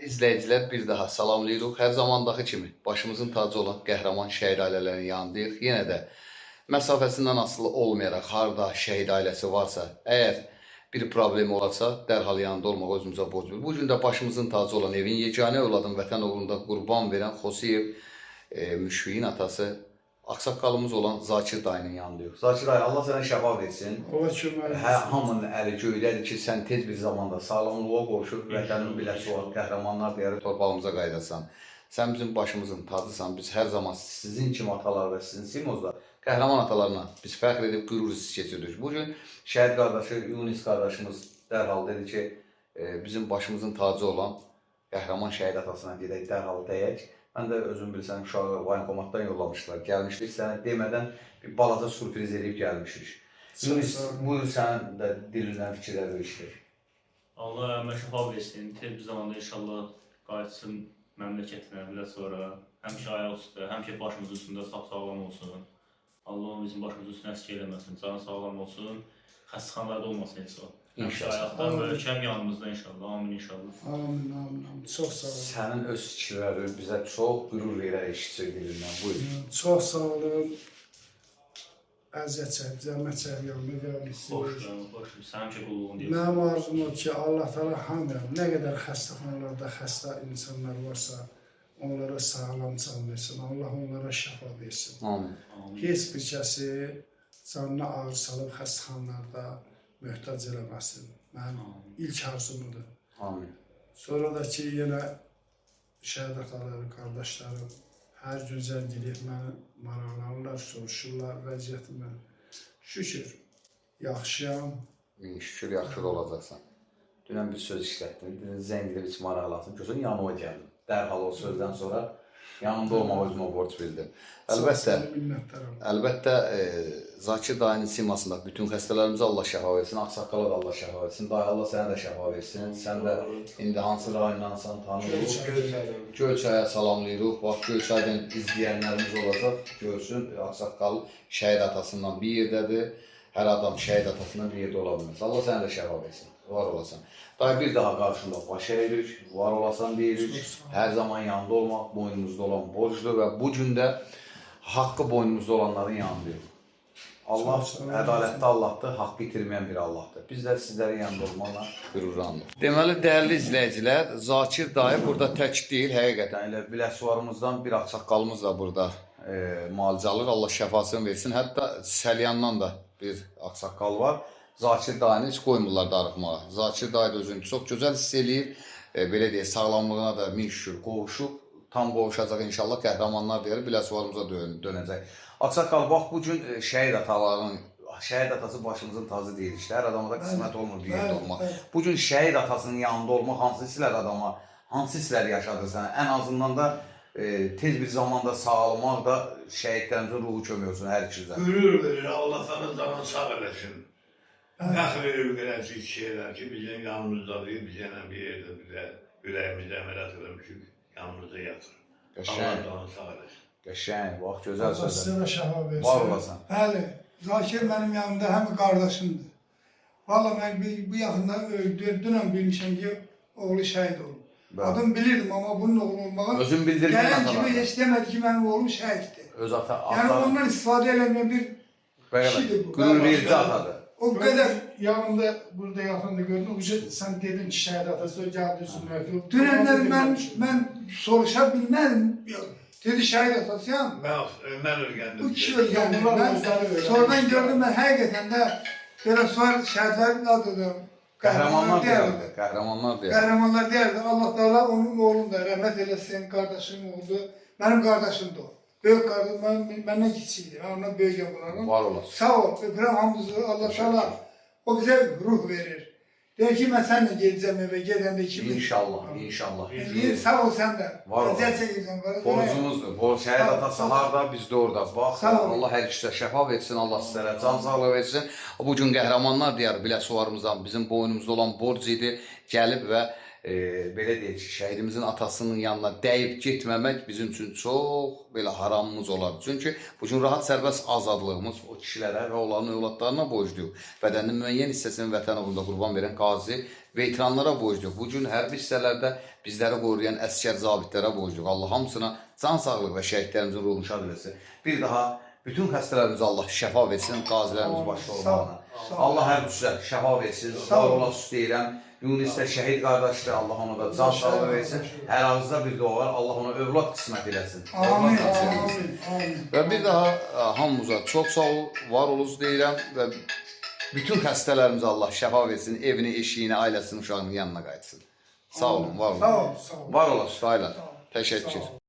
İzləyicilər bir daha salamlayırıq. Hər zamandakı kimi başımızın tacı olan qəhrəman şəhid ailələrin yanındayıq. Yenə də məsafəsindən asılı olmayaraq harda şəhid ailəsi varsa, əgər bir problem olarsa dərhal yanında olmaq özümüzə borcluyuq. Bu gün də başımızın tacı olan evin yeganə övladın vətən uğrunda qurban verən Xosiyev Müşfiqin atası Ağsaqqalımız olan Zakir dayının yanındayıq. Zakir dayı, Allah sənə şəfa versin. Allah kömək Hamının əli göydədir ki, sən tez bir zamanda sağlamlığa qovuşub, vətənin biləsi olan qəhrəmanlar deyərək torpağımıza qayıdasan. Sən bizim başımızın tacısan, biz hər zaman sizin kimi atalar və sizin simozda qəhrəman atalarına biz fəxr edib qürur hissi keçirdik. Bugün şəhid qardaşı Yunis qardaşımız dərhal dedi ki, bizim başımızın tacı olan qəhrəman şəhid atasına gedək, dərhal deyək. Mən də özüm bilirsən, uşağı voyinkomatdan yollamışlar, gəlmişdik, sənə demədən bir balaca sürpriz edib gəlmişdik. Yunis, buyur sənin də dilindən fikirlər verişdir. Allah əmə şəfa versin, tez bir zamanda inşallah qayıtsın məmləkətinə, bilə sonra həmişə ayaq üstə, həmişə başımız üstündə sağlam olsun. Allah bizim başımız üstünə əski eləməsin, canı sağlam olsun, xəstəxanalarda olmasın heç o. Həmişə ayaqdan möhkəm yanımızda inşallah, amin inşallah. Amin, amin, amin. Çox sağ olun. Sənin öz fikirlərin bizə çox qürur verər eşitcək dilindən, buyur. Çox sağ olun. Əziyyət çəkib, zəhmət çəkib yanına gəlmişsiniz. Xoş, sən həmişə qulluğun deyirsən. Mənim arzum o ki, Allah təala hamıya, nə qədər xəstəxanalarda xəstə insanlar varsa, onlara sağlam can versin, Allah onlara şəfa versin. Amin. Heç bir kəsi canına ağır salıb xəstəxanalarda möhtac eləməsin. Mənim ilk arzumudur. Amin. Sonra da ki, yenə şəhid atalarım, qardaşlarım hər gün zəng edib məni maraqlanırlar, soruşurlar vəziyyətimdən. Şükür, yaxşıyam. Min şükür, yaxşı da olacaqsan. Dünən bir söz işlətdim, zəng edib heç maraqlasın, gözün yanıma gəldim. Dərhal o sözdən sonra yanımda olmaq özümə borc bildim. Əlbəttə, Zakir dayının simasında bütün xəstələrimizə Allah şəfa versin, Ağsaqqala da Allah şəfa versin, dayı Allah sənə də şəfa versin. Sən də indi hansı rayondansan tanıyırıq. Göyçaya salamlayırıq. Bax, Göyçaydan izləyənlərimiz olacaq, görsün, Ağsaqqal şəhid atasından bir yerdədir. Hər adam şəhid atasından bir yerdə ola bilməz. Allah sənə də şəfa versin, var olasan. Dayı bir daha qarşında baş əyirik, var olasan deyirik. Hər zaman yanında olmaq boynumuzda olan borcdur və bu gün də haqqı boynumuzda olanların yanındayıq. Allah ədalətli Allahdır, haqqı itirməyən bir Allahdır. Biz də sizlərin yanında olmaqla qürurlanırıq. Deməli, dəyərli izləyicilər, Zakir dayı burada tək deyil, həqiqətən elə biləsuvarımızdan bir Ağsaqqalımız da burada müalicə alır. Allah şəfasını versin. Hətta Səlyandan da bir Ağsaqqal var. Zakir dayını heç qoymurlar darıxmağa. Zakir dayı da özünü çox gözəl hiss eləyir. Belə deyək, sağlamlığına da min şükür qovuşub. Tam qovuşacaq inşallah, qəhrəmanlar deyər, biləsuvarımıza dönəcək. Ağsaqqal, bax, bu gün şəhid ataların, şəhid atası başımızın tacı deyil işte. Hər adama da qismət olmur bir yerdə olmaq. Bu gün şəhid atasının yanında olmaq hansı hisslər adama, hansı hisslər yaşadır sənə? Ən azından da tez bir zamanda sağlamaq da şəhidlərimizin ruhu kömək olsun hər ikizə. Qürur verir, Allah sana zaman sağ eləsin. Fəxr verir verəcək şeylər ki, bizim yanımızdadır, biz yenə bir yerdə bizə ürəyimizdə əməliyyat eləmişik, yanımızda yatır. Allah zaman sağ eləsin. Qəşəng, bax, gözəl sözlər. Sizə də şəfa versin. Var olasan. Bəli, Zakir mənim yanımda həm qardaşımdır. Valla mən bu yaxında dünən bilmişəm ki, oğlu şəhid olub. Adım bilirdim, amma bunun oğlu olmağı Özün bildirdin gələn atalarına. kimi heç demədi ki, mənim oğlum şəhiddir. Öz ata, Yəni ondan istifadə eləməyən bir kişidir bu. qürur verici atadır. O qədər yanımda, burada yaxında gördüm. Sən dedin ki, şəhid atası gəldi üzümə. dünənlər mən soruşa bilmədim. Dedi şəhid atasıyam. Mən örgəndim. Bu kişi ölgəndi. Sonradan gördüm mən həqiqətən də belə sonra şəhidlərin adıdır. Qəhrəmanlar deyərdi. Qəhrəmanlar deyərdi. Qəhrəmanlar deyərdi. Allah Teala onun oğlunu da rəhmət eləsin, qardaşım oldu. Mənim qardaşımdır o. Böyük qardaşım, məndən kiçikdir. Mən ondan böyükəm bunların. Var olasın. Sağ ol, öpürəm hamımızı. Allah Teala o bizə ruh verir. Deyir ki, mən səninlə gedəcəm evə, gedəndə kimi. İnşallah, inşallah. Sağ ol sən də. Var ol. Əziyyət çəkirsən. Borcumuzdur. Şəhid atası harda, biz də orada. Bax, Sağ ol. Allah hər ikisi şəfa versin, Allah sizlərə can sağlığı versin. Bu gün qəhrəmanlar deyər, biləsuvarımızdan bizim boynumuzda olan borc idi. Gəlib və belə deyək ki, şəhidimizin atasının yanına dəyib getməmək bizim üçün çox belə haramımız olar. Çünki bu gün rahat sərbəst azadlığımız o kişilərə və onların övladlarına borcluyuq. Bədənin müəyyən hissəsinin vətən uğrunda qurban verən qazi veteranlara borcluq. Bu gün hərbi hissələrdə bizləri qoruyan əsgər zabitlərə borcluq. Allah hamısına can sağlığı və şəhidlərimizin ruhunu şad eləsin. Bir daha bütün xəstələrimizə Allah şəfa versin, qazilərimiz başda olmaqla. Allah hər üçə şəfa versin. Sağ olasınız deyirəm. Yunus da şəhid qardaşdır. Allah ona da can sağlığı versin. Hər ağızda bir dua var. Allah ona övlad qismət eləsin. Amin, Övlad qismət amin, eləsin. amin. Və bir daha hamımıza çox sağ ol, var olunuz deyirəm və bütün xəstələrimizə Allah şəfa versin, evini, eşiyini, ailəsini, uşağının yanına qayıtsın. Sağ olun, var olun. Sağ ol, sağ ol. Var olasınız, ailə. Təşəkkür.